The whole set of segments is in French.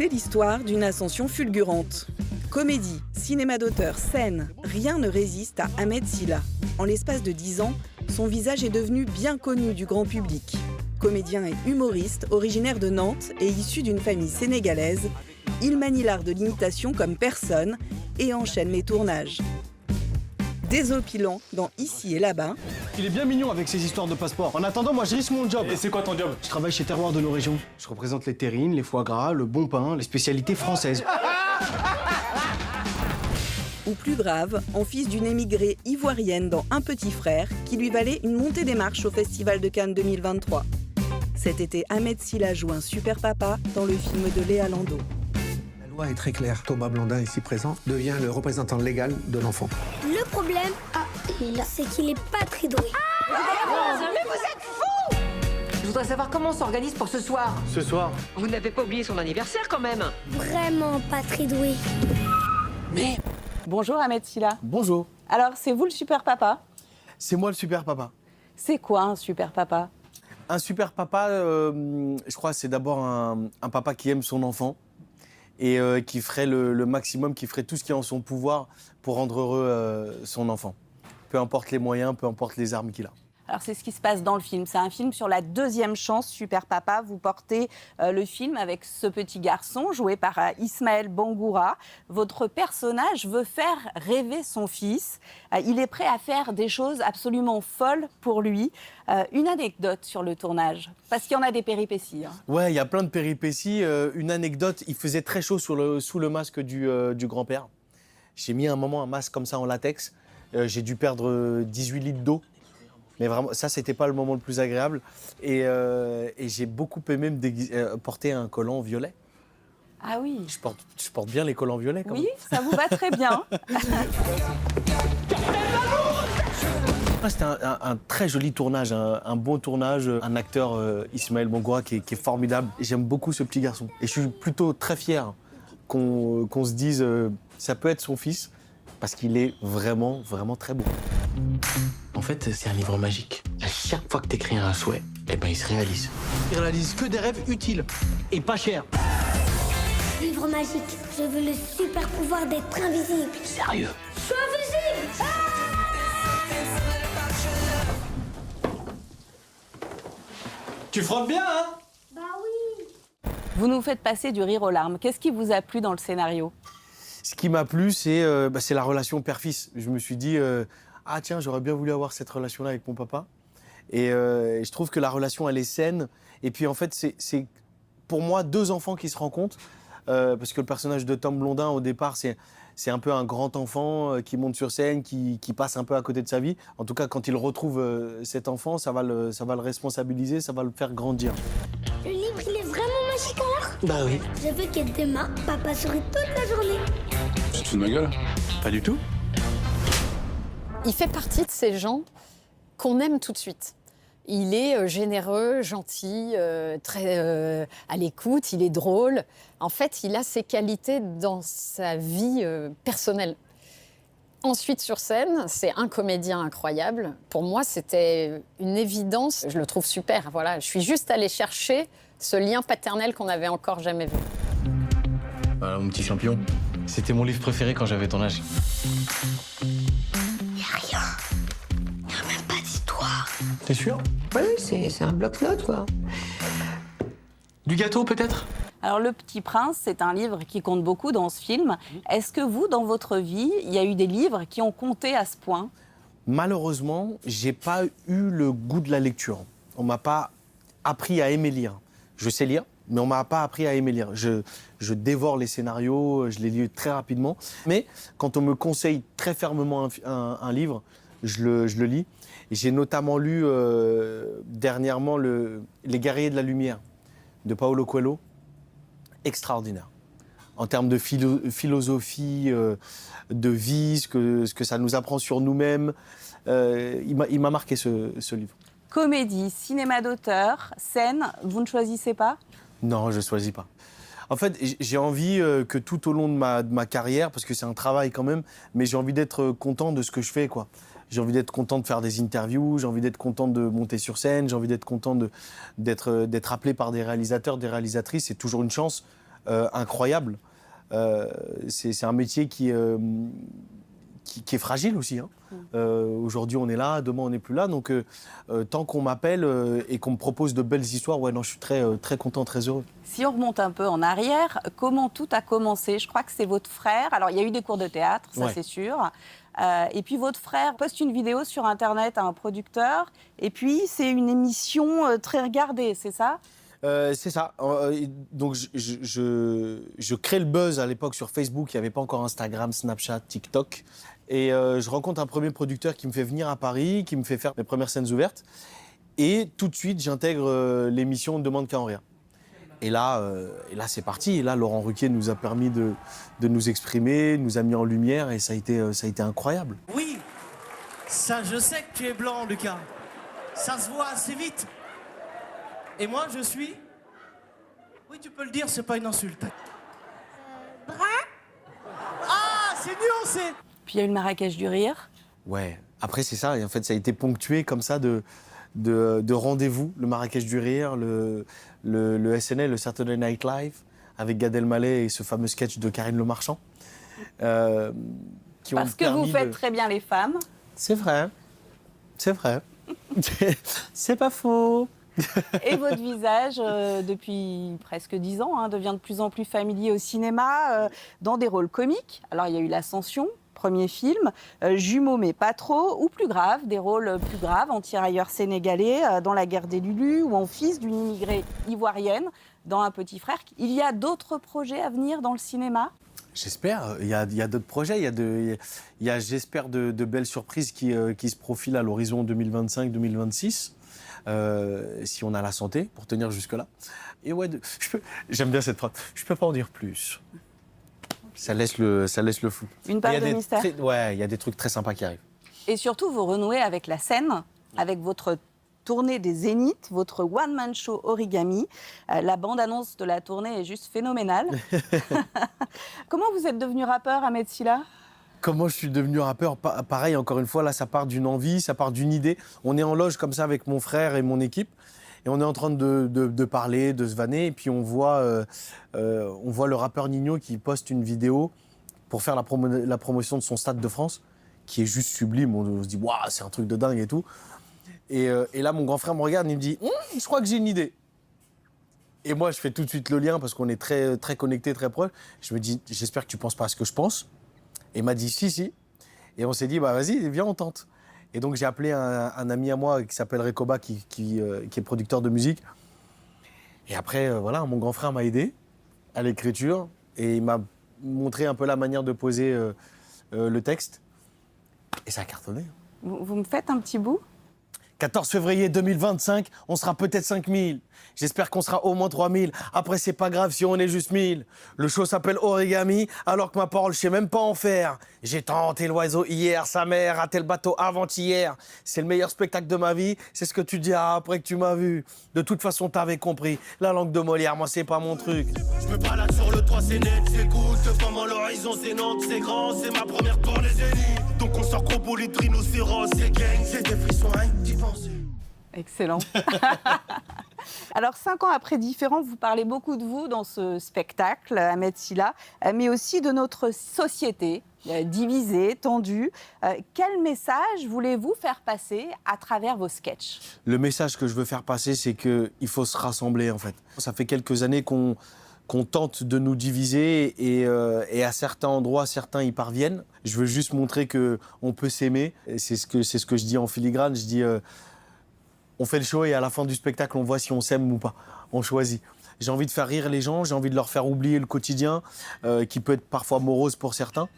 C'est l'histoire d'une ascension fulgurante. Comédie, cinéma d'auteur, scène, rien ne résiste à Ahmed Silla. En l'espace de 10 ans, son visage est devenu bien connu du grand public. Comédien et humoriste, originaire de Nantes et issu d'une famille sénégalaise, il manie l'art de l'imitation comme personne et enchaîne les tournages. Désopilant dans Ici et là-bas. Il est bien mignon avec ses histoires de passeport. En attendant, moi je risque mon job. Et c'est quoi ton job? Je travaille chez Terroir de nos régions. Je représente les terrines, les foie gras, le bon pain, les spécialités françaises. Ou plus grave, en fils d'une émigrée ivoirienne dans Un petit frère, qui lui valait une montée des marches au Festival de Cannes 2023. Cet été, Ahmed Silla joue un super papa dans le film de Léa Landau. La loi est très claire. Thomas Blondin, ici présent, devient le représentant légal de l'enfant. Le problème, c'est qu'il est pas très doué. Mais vous êtes fous! Je voudrais savoir comment on s'organise pour ce soir. Ce soir? Vous n'avez pas oublié son anniversaire quand même. Vraiment pas très doué. Mais Bonjour Ahmed Silla. Bonjour. Alors, c'est vous le super papa? C'est moi le super papa. C'est quoi un super papa? Un super papa, je crois, c'est d'abord un papa qui aime son enfant et qui ferait le maximum, qui ferait tout ce qui est en son pouvoir pour rendre heureux son enfant. Peu importe les moyens, peu importe les armes qu'il a. Alors, c'est ce qui se passe dans le film. C'est un film sur la deuxième chance, Super Papa. Vous portez le film avec ce petit garçon, joué par Ismaël Bangoura. Votre personnage veut faire rêver son fils. Il est prêt à faire des choses absolument folles pour lui. Une anecdote sur le tournage, parce qu'il y en a des péripéties. Hein. Ouais, il y a plein de péripéties. Une anecdote, il faisait très chaud sous le masque du grand-père. J'ai mis un moment un masque comme ça en latex. J'ai dû perdre 18 litres d'eau. Mais vraiment, ça, c'était pas le moment le plus agréable. Et j'ai beaucoup aimé porter un collant violet. Ah oui. Je porte bien les collants violets, quand même. Oui, ça vous va très bien. C'était un très joli tournage, un bon tournage. Un acteur, Ismaël Bangoura, qui est formidable. Et j'aime beaucoup ce petit garçon. Et je suis plutôt très fier qu'on se dise ça peut être son fils, parce qu'il est vraiment, vraiment très beau. En fait, c'est un livre magique. À chaque fois que tu écris un souhait, eh ben, il se réalise. Il réalise que des rêves utiles et pas chers. Livre magique, je veux le super pouvoir d'être invisible. Sérieux? Je suis invisible! Tu frottes bien, hein? Bah oui! Vous nous faites passer du rire aux larmes. Qu'est-ce qui vous a plu dans le scénario? Ce qui m'a plu, c'est la relation père-fils. Je me suis dit, ah tiens, j'aurais bien voulu avoir cette relation-là avec mon papa. Et je trouve que la relation, elle est saine. Et puis en fait, c'est pour moi deux enfants qui se rencontrent. Parce que le personnage de Tom Blondin, au départ, c'est un peu un grand enfant qui monte sur scène, qui passe un peu à côté de sa vie. En tout cas, quand il retrouve cet enfant, ça va le responsabiliser, ça va le faire grandir. Le livre, il est vraiment magique alors? Bah oui. Je veux que demain, papa sourit toute la journée. Tu te fous de ma gueule? Pas du tout. Il fait partie de ces gens qu'on aime tout de suite. Il est généreux, gentil, très à l'écoute, il est drôle. En fait, il a ses qualités dans sa vie personnelle. Ensuite, sur scène, c'est un comédien incroyable. Pour moi, c'était une évidence. Je le trouve super. Voilà, je suis juste allée chercher ce lien paternel qu'on n'avait encore jamais vu. Voilà, mon petit champion. C'était mon livre préféré quand j'avais ton âge. Y a rien. Y a même pas d'histoire. T'es sûr? oui, c'est un bloc-notes, quoi. Du gâteau, peut-être? Alors, Le Petit Prince, c'est un livre qui compte beaucoup dans ce film. Est-ce que vous, dans votre vie, il y a eu des livres qui ont compté à ce point? Malheureusement, j'ai pas eu le goût de la lecture. On m'a pas appris à aimer lire. Je sais lire, mais on m'a pas appris à aimer lire. Je dévore les scénarios, je les lis très rapidement. Mais quand on me conseille très fermement un livre, je le lis. Et j'ai notamment lu dernièrement Les Guerriers de la Lumière de Paulo Coelho. Extraordinaire. En termes de philosophie, de vie, ce que ça nous apprend sur nous-mêmes. Il m'a marqué ce livre. Comédie, cinéma d'auteur, scène, vous ne choisissez pas? Non, je ne choisis pas. En fait, j'ai envie que tout au long de ma carrière, parce que c'est un travail quand même, mais j'ai envie d'être content de ce que je fais, quoi. J'ai envie d'être content de faire des interviews, j'ai envie d'être content de monter sur scène, j'ai envie d'être content d'être appelé par des réalisateurs, des réalisatrices. C'est toujours une chance incroyable. C'est un métier qui est fragile aussi. Hein. Aujourd'hui, on est là, demain, on n'est plus là. Donc, tant qu'on m'appelle et qu'on me propose de belles histoires, ouais, non, je suis très content, très heureux. Si on remonte un peu en arrière, comment tout a commencé? Je crois que c'est votre frère. Alors, il y a eu des cours de théâtre, ça Ouais. c'est sûr. Et puis, votre frère poste une vidéo sur Internet à un producteur. Et puis, c'est une émission très regardée, c'est ça? C'est ça. Donc, je crée le buzz à l'époque sur Facebook. Il n'y avait pas encore Instagram, Snapchat, TikTok. Et je rencontre un premier producteur qui me fait venir à Paris, qui me fait faire mes premières scènes ouvertes. Et tout de suite, j'intègre l'émission Demande qu'à en rire. Et là, c'est parti. Et là, Laurent Ruquier nous a permis de nous exprimer, nous a mis en lumière. Et ça a été incroyable. Oui, ça, je sais que tu es blanc, Lucas. Ça se voit assez vite. Et moi, je suis... Oui, tu peux le dire, c'est pas une insulte. Brun? Ah, c'est nuancé. Puis, il y a eu le Marrakech du rire. Ouais. Après, c'est ça. Et en fait, ça a été ponctué comme ça de rendez-vous. Le Marrakech du rire, le SNL, le Saturday Night Live, avec Gad Elmaleh et ce fameux sketch de Karine Le Marchand. Qui ont Parce que vous permis faites très bien les femmes. C'est vrai. C'est vrai. C'est pas faux. Et votre visage, depuis presque 10 ans, devient de plus en plus familier au cinéma, dans des rôles comiques. Alors, il y a eu L'Ascension, premier film, Jumeaux mais pas trop, ou plus grave, des rôles plus graves, en tirailleur sénégalais, dans La guerre des Lulus, ou en fils d'une immigrée ivoirienne, dans Un petit frère. Il y a d'autres projets à venir dans le cinéma? J'espère. Il y a d'autres projets. Il y a j'espère, de belles surprises qui se profilent à l'horizon 2025-2026. Si on a la santé pour tenir jusque-là. Et ouais, j'aime bien cette phrase. Je peux pas en dire plus. Ça laisse le flou. Une part Il y a de des mystère. Ouais, il y a des trucs très sympas qui arrivent. Et surtout, vous renouez avec la scène, avec votre tournée des Zéniths, votre one-man show Origami. La bande-annonce de la tournée est juste phénoménale. Comment vous êtes devenu rappeur, Ahmed Silla? Comment je suis devenu rappeur? Pareil, encore une fois, là, ça part d'une envie, ça part d'une idée. On est en loge comme ça avec mon frère et mon équipe. Et on est en train de parler, de se vanner. Et puis on voit le rappeur Nino qui poste une vidéo pour faire la promotion de son Stade de France, qui est juste sublime. On se dit, waouh, c'est un truc de dingue et tout. Et là, mon grand frère me regarde et il me dit, je crois que j'ai une idée. Et moi, je fais tout de suite le lien parce qu'on est très, très connectés, très proches. Je me dis, j'espère que tu ne penses pas à ce que je pense. Et il m'a dit, si. Et on s'est dit, bah vas-y, viens, on tente. Et donc, j'ai appelé un ami à moi qui s'appelle Rekoba, qui est producteur de musique. Et après, voilà, mon grand frère m'a aidé à l'écriture. Et il m'a montré un peu la manière de poser le texte. Et ça a cartonné. Vous me faites un petit bout? 14 février 2025, on sera peut-être 5000. J'espère qu'on sera au moins 3000. Après, c'est pas grave si on est juste 1000. Le show s'appelle Origami, alors que ma parole, je sais même pas en faire. J'ai tenté l'oiseau hier, sa mère a raté le bateau avant-hier. C'est le meilleur spectacle de ma vie, c'est ce que tu diras après que tu m'as vu. De toute façon, t'avais compris. La langue de Molière, moi, c'est pas mon truc. Je me balade sur le toit, c'est net, c'est good. Pendant l'horizon, c'est Nantes, c'est grand. C'est ma première tournée Zénith. Donc on sort gros les rhinocéros, c'est gang. C'est des frissons, hein, d'y penser. Excellent. Alors, 5 ans après Différents, vous parlez beaucoup de vous dans ce spectacle, Ahmed Silla, mais aussi de notre société, divisée, tendue. Quel message voulez-vous faire passer à travers vos sketchs? Le message que je veux faire passer, c'est qu'il faut se rassembler, en fait. Ça fait quelques années qu'on tente de nous diviser et à certains endroits, certains y parviennent. Je veux juste montrer qu'on peut s'aimer. C'est ce que je dis en filigrane. Je dis, on fait le show et à la fin du spectacle, on voit si on s'aime ou pas. On choisit. J'ai envie de faire rire les gens, j'ai envie de leur faire oublier le quotidien, qui peut être parfois morose pour certains.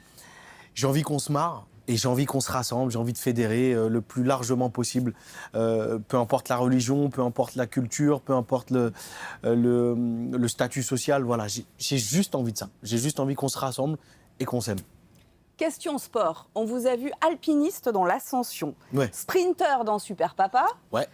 J'ai envie qu'on se marre. Et j'ai envie qu'on se rassemble, j'ai envie de fédérer le plus largement possible, peu importe la religion, peu importe la culture, peu importe le statut social. Voilà, j'ai juste envie de ça. J'ai juste envie qu'on se rassemble et qu'on s'aime. Question sport. On vous a vu alpiniste dans l'Ascension, Ouais. sprinter dans Super Papa, Ouais.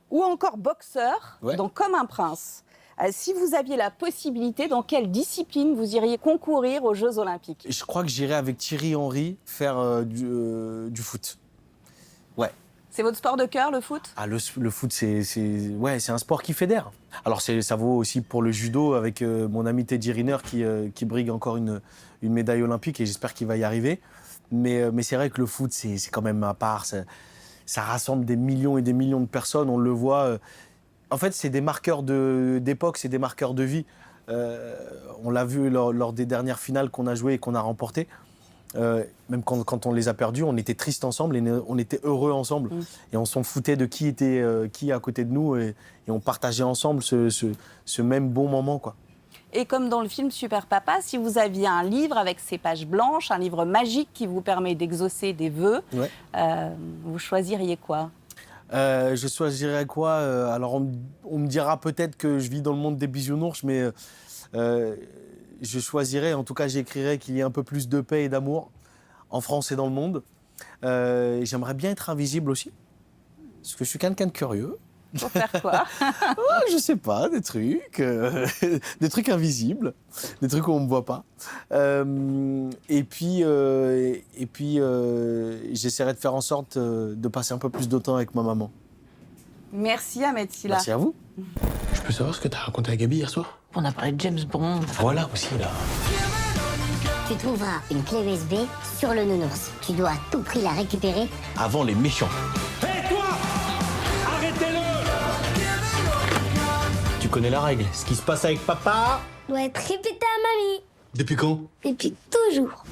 ou encore boxeur Ouais. dans Comme un prince. Si vous aviez la possibilité, dans quelle discipline vous iriez concourir aux Jeux Olympiques? Je crois que j'irai avec Thierry Henry faire du foot. Ouais. C'est votre sport de cœur, le foot? Ah, le foot, c'est un sport qui fédère. Alors, ça vaut aussi pour le judo avec mon ami Teddy Riner qui brigue encore une médaille olympique et j'espère qu'il va y arriver. Mais c'est vrai que le foot, c'est quand même à part. Ça rassemble des millions et des millions de personnes, on le voit. En fait, c'est des marqueurs d'époque, c'est des marqueurs de vie. On l'a vu lors des dernières finales qu'on a jouées et qu'on a remportées. Même quand on les a perdues, on était tristes ensemble et on était heureux ensemble. Et on s'en foutait de qui était qui à côté de nous et on partageait ensemble ce même bon moment, quoi. Et comme dans le film Super Papa, si vous aviez un livre avec ses pages blanches, un livre magique qui vous permet d'exaucer des vœux, vous choisiriez quoi? Je choisirais quoi? Alors, on me dira peut-être que je vis dans le monde des bisounours, mais je choisirais, en tout cas, j'écrirais qu'il y ait un peu plus de paix et d'amour en France et dans le monde. J'aimerais bien être invisible aussi, parce que je suis quelqu'un de curieux. Pour faire quoi? Je sais pas, des trucs invisibles, des trucs où on me voit pas. Et puis, j'essaierai de faire en sorte de passer un peu plus de temps avec ma maman. Merci Ahmed Silla. Merci à vous. Je peux savoir ce que t'as raconté à Gabi hier soir? On a parlé de James Bond. Voilà aussi, là. Tu trouveras une clé USB sur le nounours. Tu dois à tout prix la récupérer. Avant les méchants. Tu connais la règle. Ce qui se passe avec papa... Doit être répété à mamie. Depuis quand? Et puis toujours.